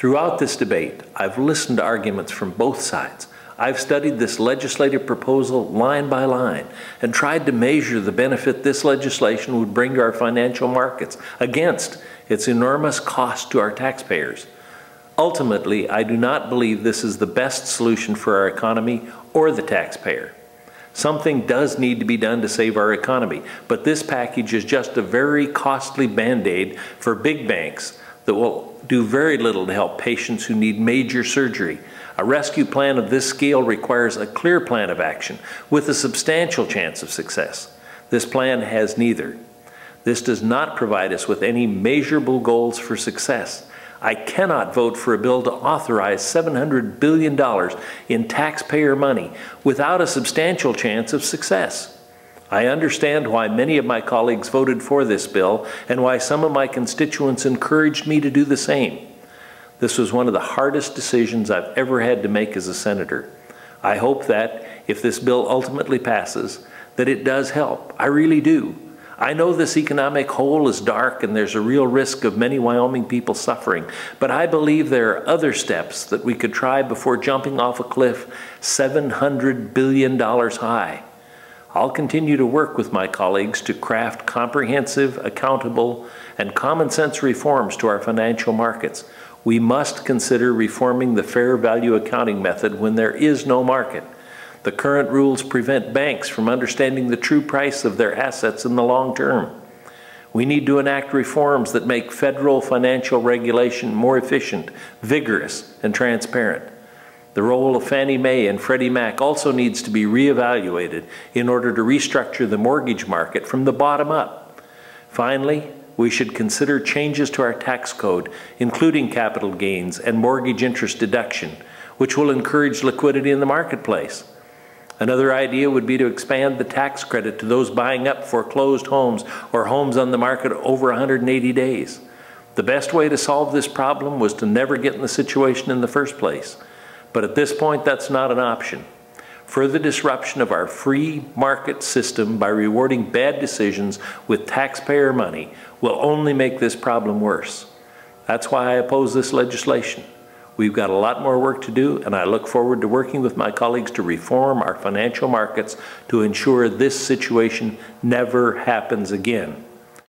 Throughout this debate, I've listened to arguments from both sides. I've studied this legislative proposal line by line and tried to measure the benefit this legislation would bring to our financial markets against its enormous cost to our taxpayers. Ultimately, I do not believe this is the best solution for our economy or the taxpayer. Something does need to be done to save our economy, but this package is just a very costly band-aid for big banks that will do very little to help patients who need major surgery. A rescue plan of this scale requires a clear plan of action with a substantial chance of success. This plan has neither. This does not provide us with any measurable goals for success. I cannot vote for a bill to authorize $700 billion in taxpayer money without a substantial chance of success. I understand why many of my colleagues voted for this bill and why some of my constituents encouraged me to do the same. This was one of the hardest decisions I've ever had to make as a senator. I hope that, if this bill ultimately passes, that it does help. I really do. I know this economic hole is dark and there's a real risk of many Wyoming people suffering, but I believe there are other steps that we could try before jumping off a cliff $700 billion high. I'll continue to work with my colleagues to craft comprehensive, accountable, and common-sense reforms to our financial markets. We must consider reforming the fair value accounting method when there is no market. The current rules prevent banks from understanding the true price of their assets in the long term. We need to enact reforms that make federal financial regulation more efficient, vigorous, and transparent. The role of Fannie Mae and Freddie Mac also needs to be reevaluated in order to restructure the mortgage market from the bottom up. Finally, we should consider changes to our tax code, including capital gains and mortgage interest deduction, which will encourage liquidity in the marketplace. Another idea would be to expand the tax credit to those buying up foreclosed homes or homes on the market over 180 days. The best way to solve this problem was to never get in the situation in the first place. But at this point, that's not an option. Further disruption of our free market system by rewarding bad decisions with taxpayer money will only make this problem worse. That's why I oppose this legislation. We've got a lot more work to do, and I look forward to working with my colleagues to reform our financial markets to ensure this situation never happens again.